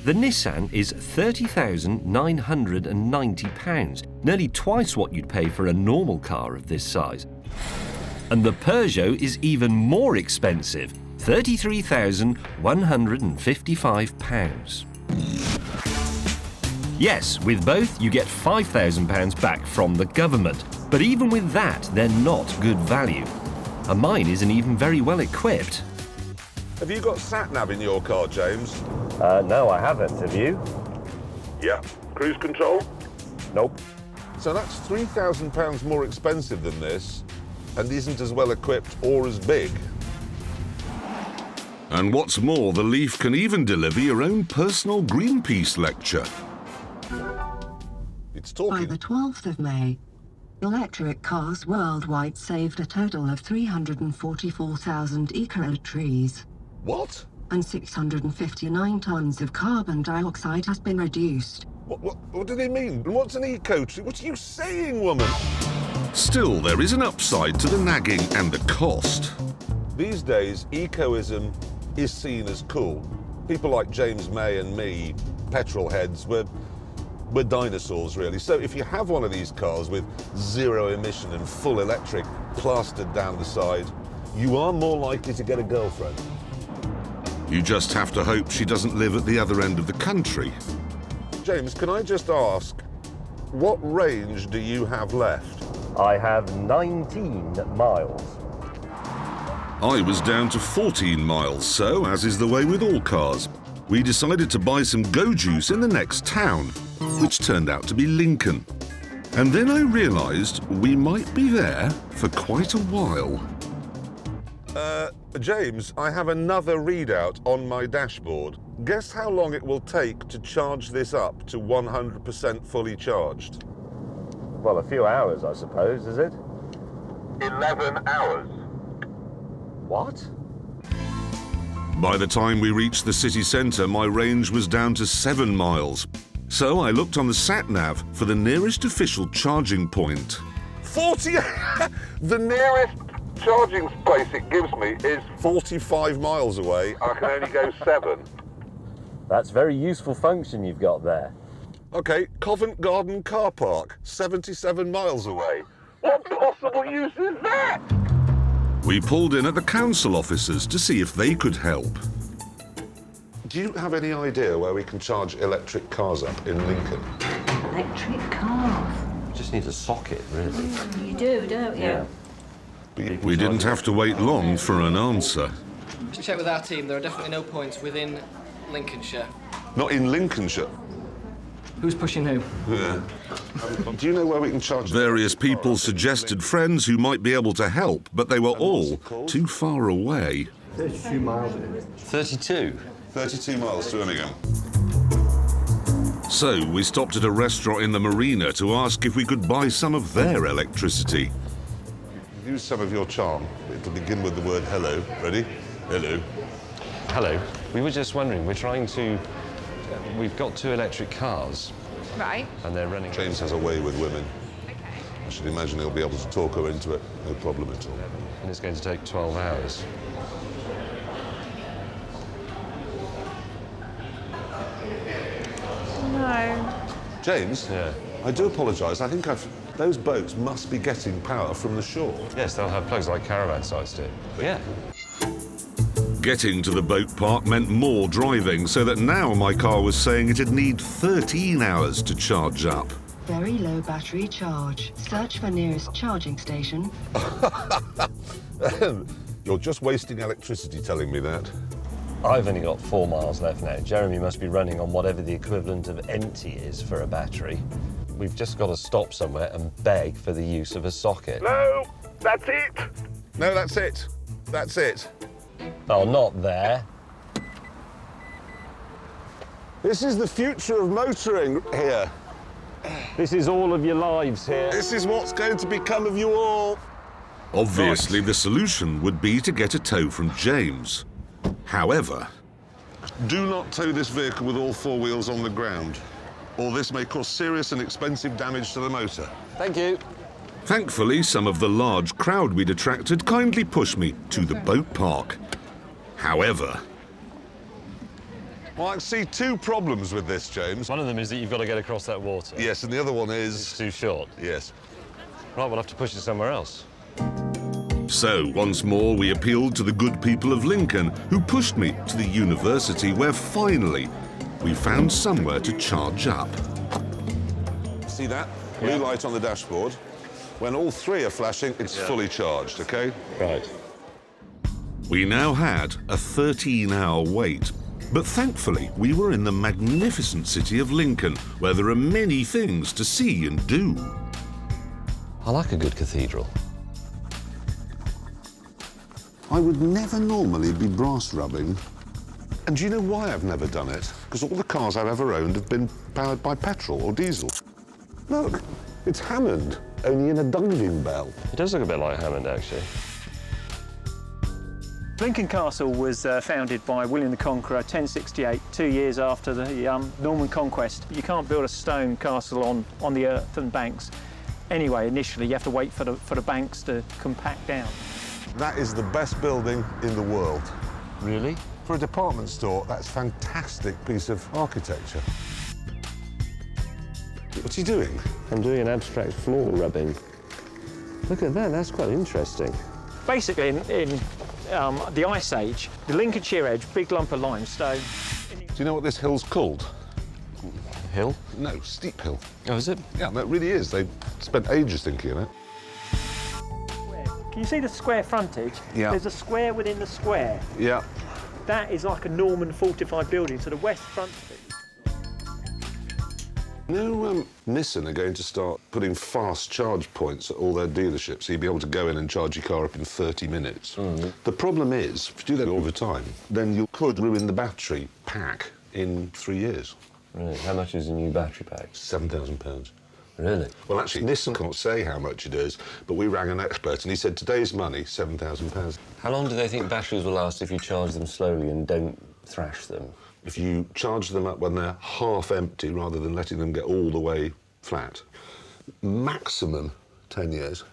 The Nissan is £30,990, nearly twice what you'd pay for a normal car of this size. And the Peugeot is even more expensive, £33,155. Yes, with both you get £5,000 back from the government, but even with that, they're not good value. And mine isn't even very well equipped. Have you got sat-nav in your car, James? No, I haven't. Have you? Yeah. Cruise control? Nope. So that's £3,000 more expensive than this, and isn't as well equipped or as big. And what's more, the Leaf can even deliver your own personal Greenpeace lecture. It's talking. By the 12th of May, electric cars worldwide saved a total of 344,000 trees. What? And 659 tons of carbon dioxide has been reduced. What do they mean? What's an eco-tree? What are you saying, woman? Still, there is an upside to the nagging and the cost. These days, ecoism is seen as cool. People like James May and me, petrol heads, we're dinosaurs, really. So if you have one of these cars with zero emission and full electric plastered down the side, you are more likely to get a girlfriend. You just have to hope she doesn't live at the other end of the country. James, can I just ask, what range do you have left? I have 19 miles. I was down to 14 miles, so, as is the way with all cars, we decided to buy some Go Juice in the next town, which turned out to be Lincoln. And then I realised we might be there for quite a while. James, I have another readout on my dashboard. Guess how long it will take to charge this up to 100% fully charged? Well, a few hours, I suppose, is it? 11 hours. What? By the time we reached the city centre, my range was down to 7 miles. So I looked on the sat-nav for the nearest official charging point. 40? The nearest charging place it gives me is 45 miles away. I can only go 7. That's very useful function you've got there. OK, Covent Garden car park, 77 miles away. What possible use is that? We pulled in at the council offices to see if they could help. Do you have any idea where we can charge electric cars up in Lincoln? Electric cars? Just need a socket, really. You do, don't you? Yeah. We didn't have to wait long for an answer. To check with our team, there are definitely no points within Lincolnshire. Not in Lincolnshire? Who's pushing who? Yeah. Do you know where we can charge? Various people suggested friends who might be able to help, but they were all too far away. 32 miles. 32? 32 miles to Birmingham. So we stopped at a restaurant in the marina to ask if we could buy some of their electricity. Use some of your charm. It'll begin with the word hello. Ready? Hello. Hello. We were just wondering, we've got 2 electric cars. Right. And they're running... James has a way with women. Okay. I should imagine he'll be able to talk her into it. No problem at all. And it's going to take 12 hours. No. James? Yeah. I do apologise. I think those boats must be getting power from the shore. Yes, they'll have plugs like caravan sites do. But yeah. Getting to the boat park meant more driving, so that now my car was saying it'd need 13 hours to charge up. Very low battery charge. Search for nearest charging station. You're just wasting electricity telling me that. I've only got 4 miles left now. Jeremy must be running on whatever the equivalent of empty is for a battery. We've just got to stop somewhere and beg for the use of a socket. No, that's it. No, that's it. That's it. Oh, not there. This is the future of motoring here. This is all of your lives here. This is what's going to become of you all. Obviously, the solution would be to get a tow from James. However... Do not tow this vehicle with all 4 wheels on the ground, or this may cause serious and expensive damage to the motor. Thank you. Thankfully, some of the large crowd we'd attracted kindly pushed me to the boat park. However... Well, I can see two problems with this, James. One of them is that you've got to get across that water. Yes, and the other one It's is... too short. Yes. Right, we'll have to push it somewhere else. So, once more, we appealed to the good people of Lincoln, who pushed me to the university, where finally we found somewhere to charge up. See that? Blue light on the dashboard. When all three are flashing, it's fully charged, OK? Right. We now had a 13-hour wait, but thankfully we were in the magnificent city of Lincoln, where there are many things to see and do. I like a good cathedral. I would never normally be brass rubbing. And do you know why I've never done it? Because all the cars I've ever owned have been powered by petrol or diesel. Look, it's Hammond, only in a diving bell. It does look a bit like Hammond, actually. Lincoln Castle was founded by William the Conqueror 1068, 2 years after the Norman Conquest. You can't build a stone castle on the earthen banks. Anyway, initially you have to wait for the banks to compact down. That is the best building in the world. Really? For a department store, that's a fantastic piece of architecture. What's he doing? I'm doing an abstract floor rubbing. Look at that, that's quite interesting. Basically, in the Ice Age, the Lincolnshire Edge, big lump of limestone. Do you know what this hill's called? Hill? No, steep hill. Oh, is it? Yeah, no, it really is. They spent ages thinking of it. Can you see the square frontage? Yeah. There's a square within the square. Yeah. That is like a Norman fortified building, so the west front of it. No, Nissan are going to start putting fast charge points at all their dealerships, so you'll be able to go in and charge your car up in 30 minutes. The problem is, if you do that all the time, then you could ruin the battery pack in 3 years. Really? How much is a new battery pack? £7,000. Really? Well, actually, Nissan can't say how much it is, but we rang an expert and he said today's money, £7,000. How long do they think batteries will last if you charge them slowly and don't thrash them? If you charge them up when they're half empty rather than letting them get all the way flat, maximum 10 years,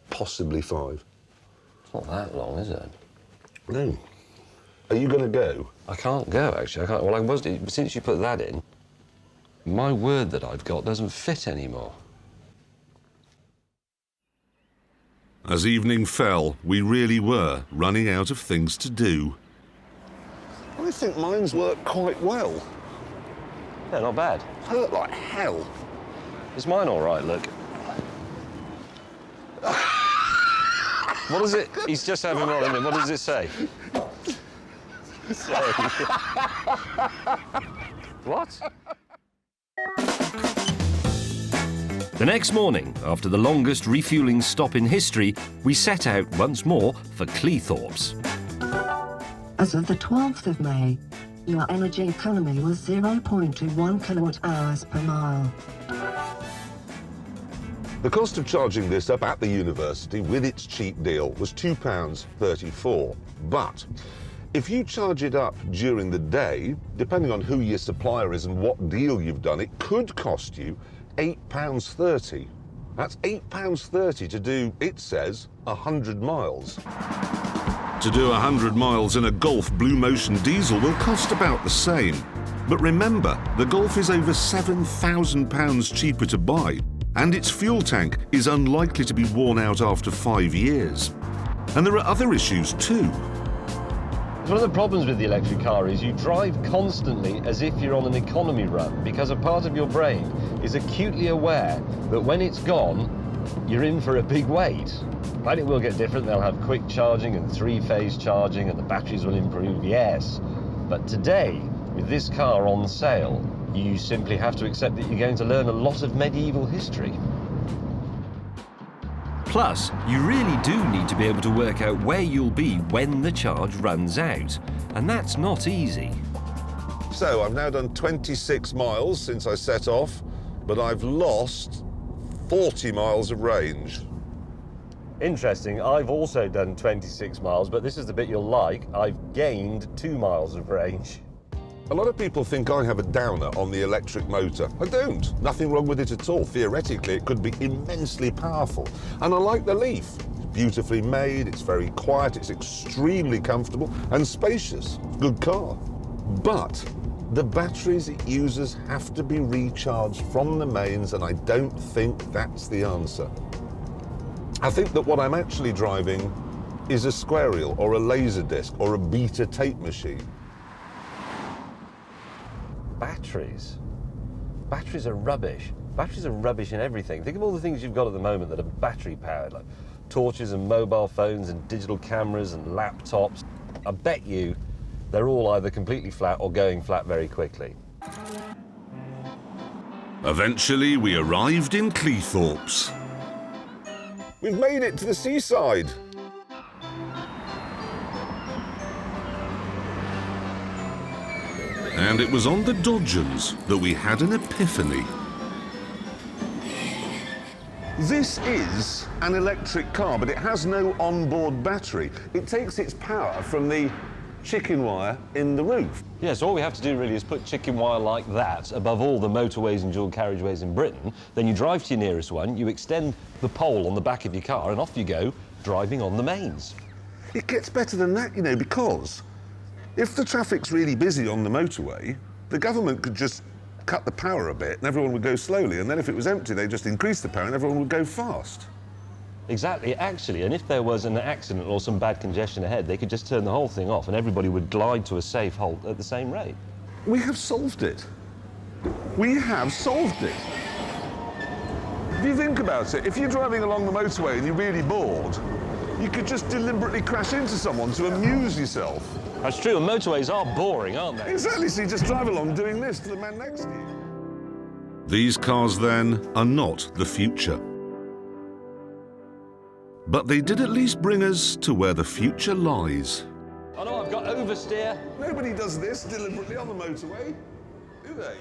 possibly 5. It's not that long, is it? No. Are you going to go? I can't go, actually. I can't. Well, I was, since you put that in, my word that I've got doesn't fit anymore. As evening fell, we really were running out of things to do. I think mine's worked quite well. Yeah, not bad. Hurt like hell. Is mine all right, look? What is it? He's just having one of them. What does it say? What? The next morning, after the longest refuelling stop in history, we set out once more for Cleethorpes. As of the 12th of May, your energy economy was 0.21 kilowatt-hours per mile. The cost of charging this up at the university with its cheap deal was £2.34. But if you charge it up during the day, depending on who your supplier is and what deal you've done, it could cost you £8.30. That's £8.30 to do, it says, 100 miles. To do 100 miles in a Golf Blue Motion diesel will cost about the same. But remember, the Golf is over £7,000 cheaper to buy, and its fuel tank is unlikely to be worn out after 5 years. And there are other issues too. One of the problems with the electric car is you drive constantly as if you're on an economy run because a part of your brain is acutely aware that when it's gone, you're in for a big wait. And it will get different. They'll have quick charging and three-phase charging and the batteries will improve, yes. But today, with this car on sale, you simply have to accept that you're going to learn a lot of medieval history. Plus, you really do need to be able to work out where you'll be when the charge runs out. And that's not easy. So I've now done 26 miles since I set off, but I've lost 40 miles of range. Interesting, I've also done 26 miles, but this is the bit you'll like. I've gained 2 miles of range. A lot of people think I have a downer on the electric motor. I don't. Nothing wrong with it at all. Theoretically, it could be immensely powerful. And I like the Leaf. It's beautifully made, it's very quiet, it's extremely comfortable and spacious. Good car. But The batteries it uses have to be recharged from the mains, and I don't think that's the answer. I think that what I'm actually driving is a square reel or a laser disc or a beta tape machine. Batteries? Batteries are rubbish. Batteries are rubbish in everything. Think of all the things you've got at the moment that are battery powered, like torches and mobile phones and digital cameras and laptops. I bet you they're all either completely flat or going flat very quickly. Eventually, we arrived in Cleethorpes. We've made it to the seaside. And it was on the Dodgems that we had an epiphany. This is an electric car, but it has no onboard battery. It takes its power from the chicken wire in the roof. Yeah, so all we have to do really is put chicken wire like that above all the motorways and dual carriageways in Britain. Then you drive to your nearest one, you extend the pole on the back of your car, and off you go, driving on the mains. It gets better than that, you know, because if the traffic's really busy on the motorway, the government could just cut the power a bit and everyone would go slowly, and then if it was empty, they'd just increase the power and everyone would go fast. Exactly, actually, and if there was an accident or some bad congestion ahead, they could just turn the whole thing off and everybody would glide to a safe halt at the same rate. We have solved it. We have solved it. If you think about it, if you're driving along the motorway and you're really bored, you could just deliberately crash into someone to amuse yourself. That's true, and motorways are boring, aren't they? Exactly, so you just drive along doing this to the man next to you. These cars, then, are not the future. But they did at least bring us to where the future lies. Oh no, I've got oversteer. Nobody does this deliberately on the motorway, do they?